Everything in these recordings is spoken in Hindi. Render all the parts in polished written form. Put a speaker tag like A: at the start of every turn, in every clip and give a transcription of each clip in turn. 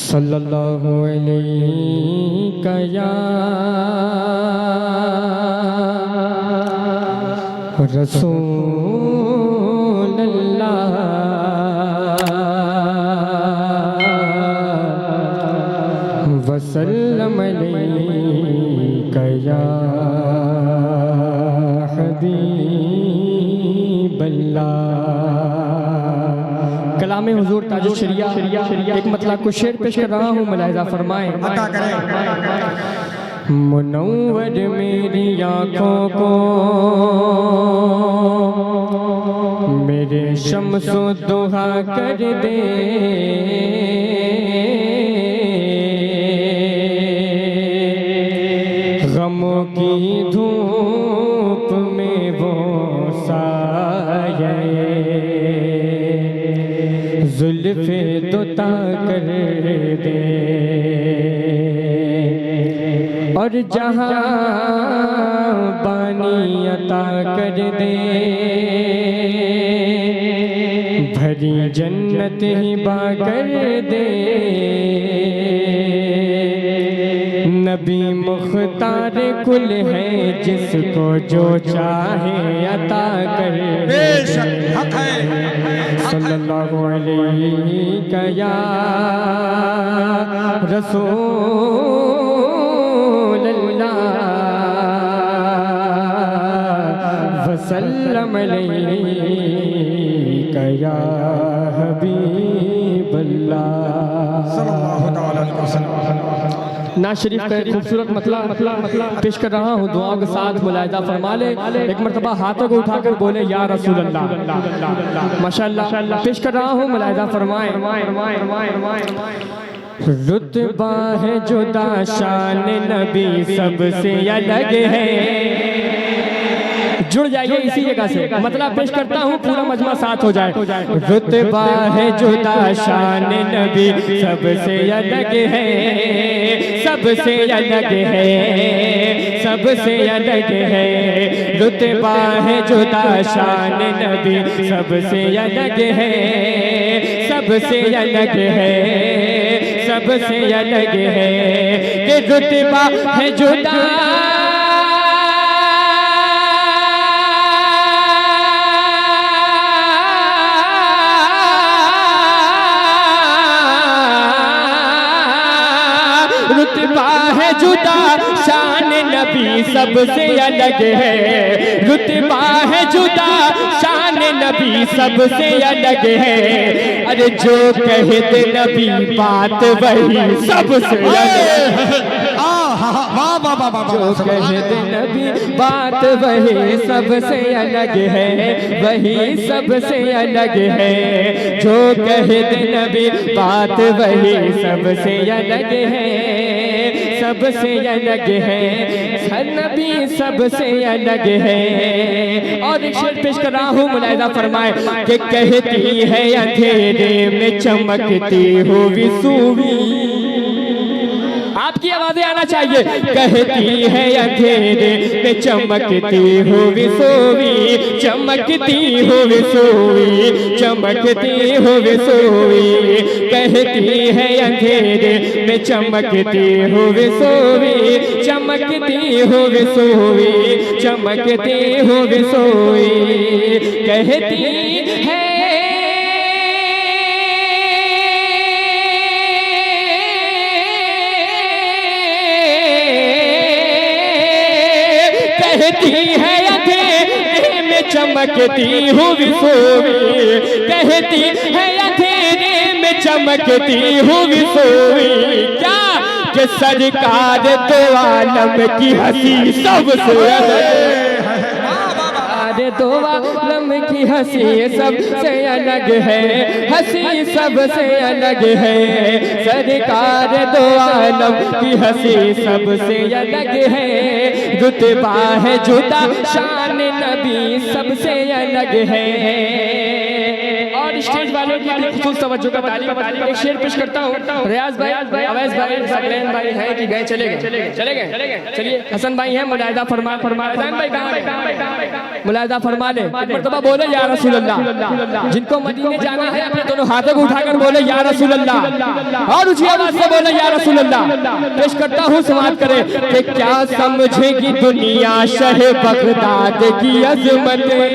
A: सल्लल्लाहु अलैहि या रसूल अल्लाह वसल्लम अलैका या हबीब अल्लाह। कलाम हुजूर ताजुल शरिया एक मतलब कुछ शेर पेश कर रहा हूँ, मुलाहिज़ा फरमाएं। मुनव्वर मेरी आँखों को मेरे शम्सो दुहा कर दे, गमों की धूप में वो साये जुल्फ़े दुता कर दे, और जहाँ बानी अता कर दे, भरी जन्नत हिबा कर दे। नबी मुख्तार कुल है, जिसको जो चाहे अता कर दे। सल्लल्लाहु अलैहि या रसूल अल्लाह वसल्लम अलैका या हबीब अल्लाह। सल्लल्लाहु अलैहि वसल्लम। ना शरीफ का खूबसूरत मतलब पेश कर रहा हूँ, दुआओं के साथ मुलाहिज़ा फरमा ले। एक मरतबा हाथों को उठाकर बोले या रसूल अल्लाह। माशाअल्लाह पेश कर रहा हूँ, मुलाहिज़ा फरमाएं। रुतबा है जुदा, शान नबी सबसे अलग है। जुड़ जाइए इसी जगह से, मतलब पेश करता हूँ, पूरा मजमा साथ हो जाए। रुतबा है जुदा, शान नबी सबसे अलग है, सबसे अलग है, सबसे अलग है। रुतबा है जुदा, शान नबी सबसे अलग है, सबसे अलग है, सबसे अलग है। कि रुतबा है जुदा, रुतबा है जुदा, शान नबी सबसे अलग है। रुतबा है जुदा, शान नबी सबसे अलग है। अरे जो कहे दे नबी बात वही सबसे अलग है। जो कहे दे नबी बात वही सबसे अलग है, वही सबसे अलग है। जो कहे दे नबी बात वही सबसे अलग है, सबसे अलग है। हर नबी सबसे अलग है। और एक शेर पेश कर रहा हूँ, मुलाहिज़ा फरमाए। कि कहती है अंधेरे में चमकती हुई सूवी, आपकी आवाजें आना चाहिए। कहती है अंधेरे में चमकती हुई सोवी, चमकती हुई सोवी, चमकती हुई सोवी। कहती है अंधेरे में चमकती हुई सोवी, चमकती हुई सोवी, चमकती हुई सोवी। कहती है कहती है अंधेरे में चमकती हुई सोवी, कहती है अंधेरे में चमकती हुई सोवी। क्या कि सरकार दो आलम की हंसी सबसे अलग, दो आलम की हंसी सबसे अलग है, हंसी सबसे अलग है। सरकार दो आलम की हंसी सबसे अलग है। रुतबा है जुदा, शान नबी सबसे अलग है। और स्टेज वाले वाले की भी खुसूस तवज्जो का तालीब। एक शेर पेश करता हूँ। रियाज भाई, अवैस भाई, सकलैन भाई है कि गए, चले गए। चलिए हसन भाई हैं, मुलाहिदा फरमा हसन भाई कहाँ है? मुलाहिदा फरमा ले, मर्तबा बोले या रसूल अल्लाह। जिनको मदीने जाना है अपने दोनों हाथों को उठाकर बोले या रसूल अल्लाह, और ऊंची आवाज से बोले या रसूल अल्लाह। पेश करता हूँ, समाप्त करे कि क्या समझेगी दुनिया शहे बगदाद की अजमतें,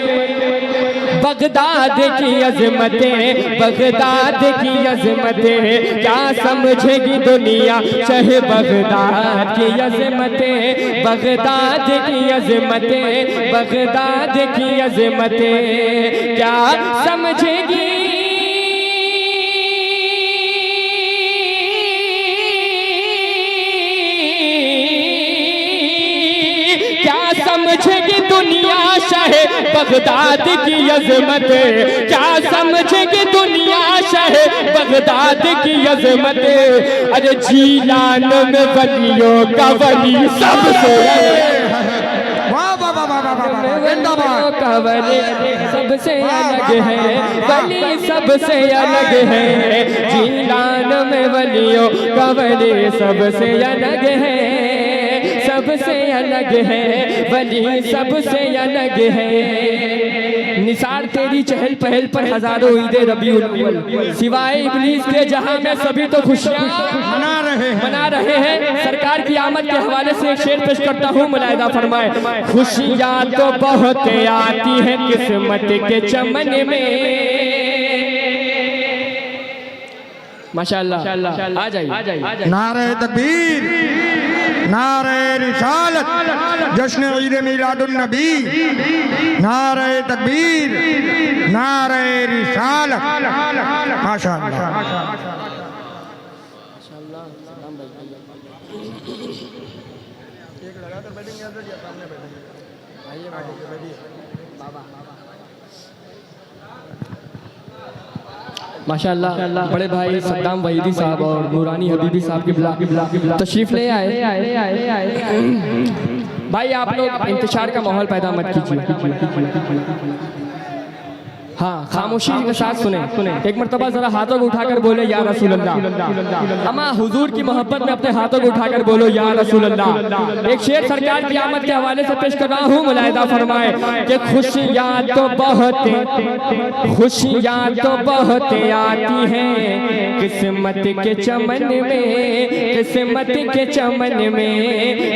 A: बगदाद की अजमतें, बगदाद की अजमतें। क्या समझेगी दुनिया शहे बगदाद की अजमतें, बगदाद की अजमतें, बगदाद की अजमतें। क्या समझेगी समझेगी दुनिया शाहे बगदाद की अजमत, क्या समझेगी दुनिया शाहे बगदाद की अजमत। अरे जीलान में वलियों का वली सबसे का वली सबसे अलग है, वली सबसे अलग है। जीलान में वलियों का वली सबसे अलग है, सबसे अलग है, वली सबसे अलग है। निसार तेरी चहल पहल पर हजारों ईदे रबीउल अव्वल, सिवाय इब्लीस के जहां में सभी तो खुशियां मना रहे हैं। सरकार की आमद के हवाले से एक शेर पेश करता हूँ, मुलाहिदा फरमाए। खुशियां तो बहुत आती हैं किस्मत के चमन में। माशाअल्लाह, आ जाइए।
B: नारे तकबीर, नारे रिसालत, जश्न ईद मिलादुन नबी, नारे तकबीर, नारे रिसालत। माशाअल्लाह।
A: माशाअल्लाह, बड़े भाई सद्दाम वहीदी साहब और नूरानी हबीबी साहब की तशरीफ ले आए। भाई आप लोग इंतशार का माहौल पैदा मत कीजिए। हाँ, खामोशी के साथ सुने। एक मर्तबा जरा हाथों को उठाकर बोले या रसूल अल्लाह। अमा हुजूर की मोहब्बत में अपने हाथों को उठाकर बोलो या रसूल अल्लाह। एक शेर सरकार की आमद के हवाले से पेश कर रहा हूँ, मुलाहिदा फरमाए कि खुशियाँ तो बहुत आती हैं किस्मत के चमन में, किस्मत के चमन में,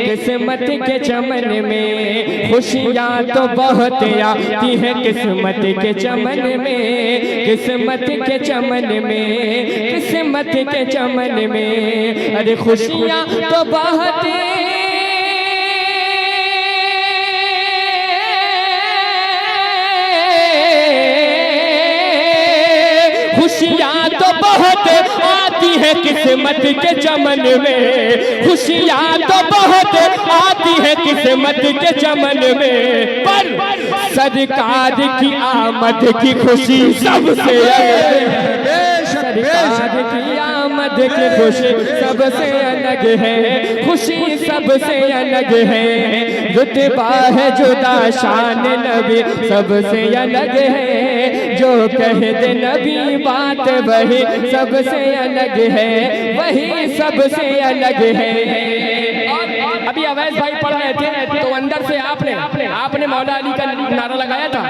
A: किस्मत के चमन में। खुशियाँ तो बहुत आती हैं किस्मत के चमन में, किस्मत के चमन में, किस्मत के चमन में। अरे खुशियाँ तो बहुत खुशियाँ तो बहुत आती है किस्मत के चमन में, खुशियाँ तो बहुत आती है किस्मत के चमन में। पर सरकार की आमद की खुशी सबसे अलग, सरकार की आमद की खुशी सबसे अलग है, खुशी सबसे अलग है। रुतबा है जुदा शान नबी सबसे अलग है, जो कह दे नबी बात वही सबसे अलग है, वही सबसे अलग है। अभी अवैस भाई पढ़ रहे थे तो अंदर से आपने मौला अली का नारा लगाया था,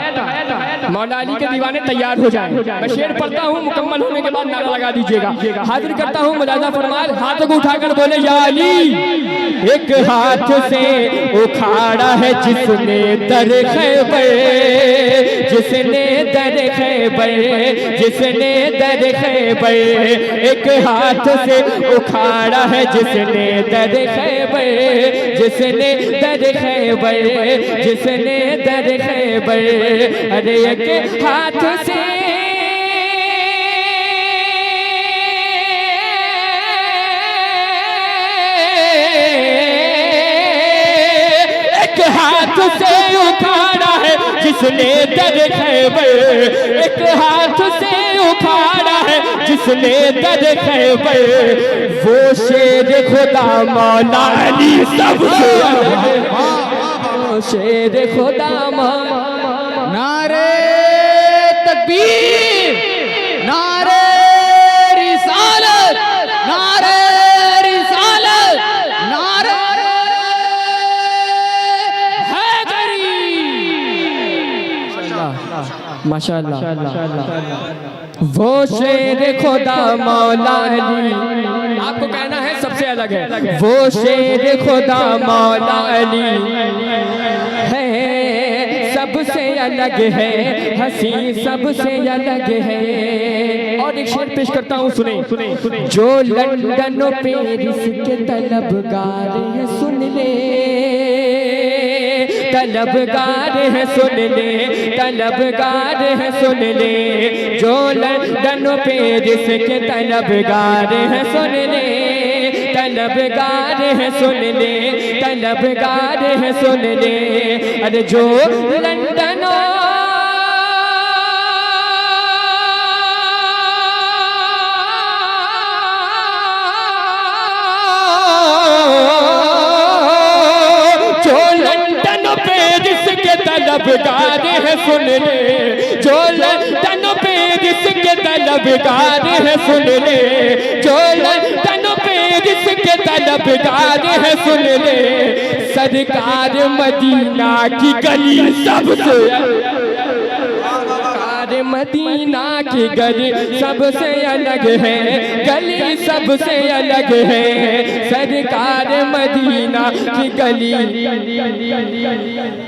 A: मौला अली के दीवाने तैयार हो जाएं। मैं शेर पढ़ता हूँ, मुकम्मल होने के बाद नारा लगा दीजिएगा। हाजिर करता हूँ मुलाजा फरमार, हाथों को उठाकर बोले या अली। एक हाथ से उखाड़ा है जिसने दर खैबर, जिसने दर खैबर, जिसने दर खैबर। एक हाथ से उखाड़ा है जिसने दर खैबर, जिसने दर खैबर, जिसने दर खैबर। अरे एक हाथ से एक हाथ से उखाड़ा है जिसने दर खैबर, एक हाथ से उखाड़ा है जिसने दर खैबर। वो शेर खुदा मौला अली सबसे अलग, वो शेर खुदा मौला।
B: नारे तकबीर, नारे
A: माशाअल्लाह। वो शेर खुदा मौला अली, आपको कहना है सबसे अलग है। वो शेर खुदा मौला अली है, सबसे अलग है, हंसी सबसे अलग है। और एक शेर पेश करता हूँ, सुने। जो लंदन और पेरिस के तलबगार है सुन ले, तलबगार है सुन ले, तलबगार है सुन ले। जो लंदन और पेरिस के तलबगार है सुन ले, तलबगार है सुन ले, तलबगार है सुन ले। अरे जो लंदन तलबगार है सुन ले, जो लंदन पेरिस के तलबगार है सुन ले, जो लंदन पेरिस के तलबगार है सुन ले। सरकार मदीना की गली सबसे, मदीना की गली सबसे अलग है, गली सबसे अलग है। सरकार मदीना की गली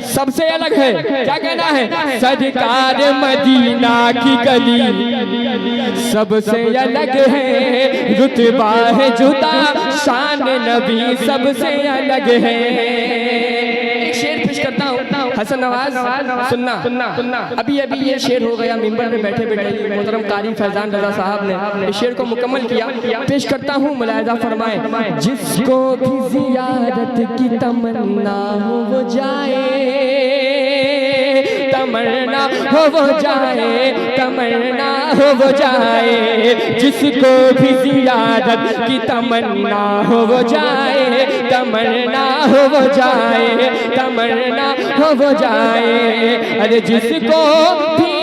A: सबसे अलग है। क्या कहना है? सरकार मदीना की गली सबसे अलग है, रुतबा है जुदा, शान नबी सबसे अलग है। एक शेर पेश करता हूँ, हसन नवाज सुनना। अभी ये शेर हो गया मिंबर पे बैठे बैठे मोहतरम कारी फैजान रजा साहब ने इस शेर को मुकम्मल किया। पेश करता हूँ, मुलाहिजा फरमाए। जिसको भी जियारत की तमन्ना हो वो जाए, तमन्ना हो वो जाए, तमन्ना हो वो जाए। जिसको भी जियारत की तमन्ना हो वो जाए, तमन्ना हो वो जाए, तमन्ना हो वो जाए। अरे जिसको भी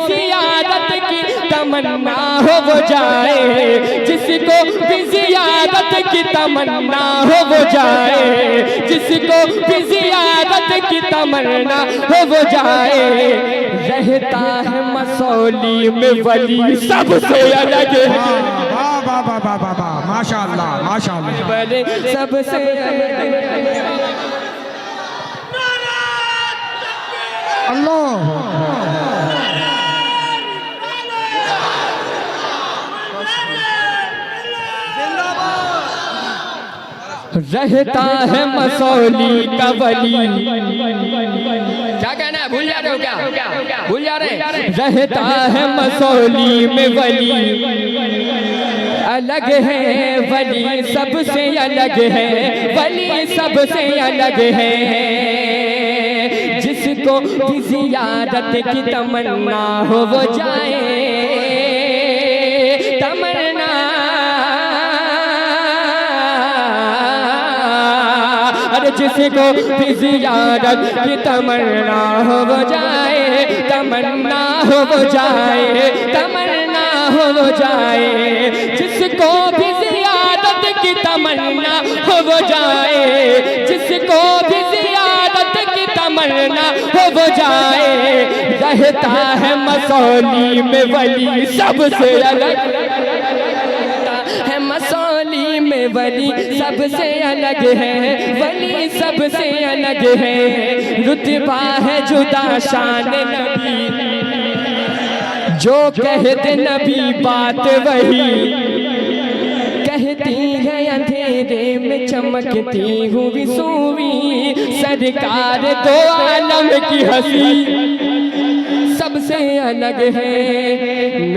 A: जियारत की तमन्ना हो वो जाए, जिसको भी जियारत की तमन्ना हो वो जाए, जिसको भी जियारत की तमन्ना हो वो जाए। रहता है मसौली में वली सबसे अलग है।
B: वाह वाह वाह वाह वाह वाह, माशाअल्लाह माशाअल्लाह।
A: वली सबसे अलग है।
B: अल्लाह
A: रहता है मसौली का वली। क्या कहना है? भूल जा रहे हो क्या? भूल जा रहे हैं? रहता है मसौली में वली, अलग है वली सबसे अलग है, वली सबसे अलग है। जिसको भी जियारत की तमन्ना हो वो जाए, तमन्ना जिसको भी जियारत की तमन्ना हो वो जाए, तमन्ना हो वो जाए, तमन्ना हो वो जाए। जिसको भी जियारत की तमन्ना हो वो जाए, जिसको भी जियारत की तमन्ना हो वो जाए। रहता है मसौली में वली सबसे अलग है, मसौली में वली सबसे अलग है, वली सबसे अलग है। रुतबा है जुदा, शान नबी, जो कहते नबी बात वही कहती है। अंधेरे में चमकती हुई सूवी, सरकार दो आलम की हंसी सबसे अलग है।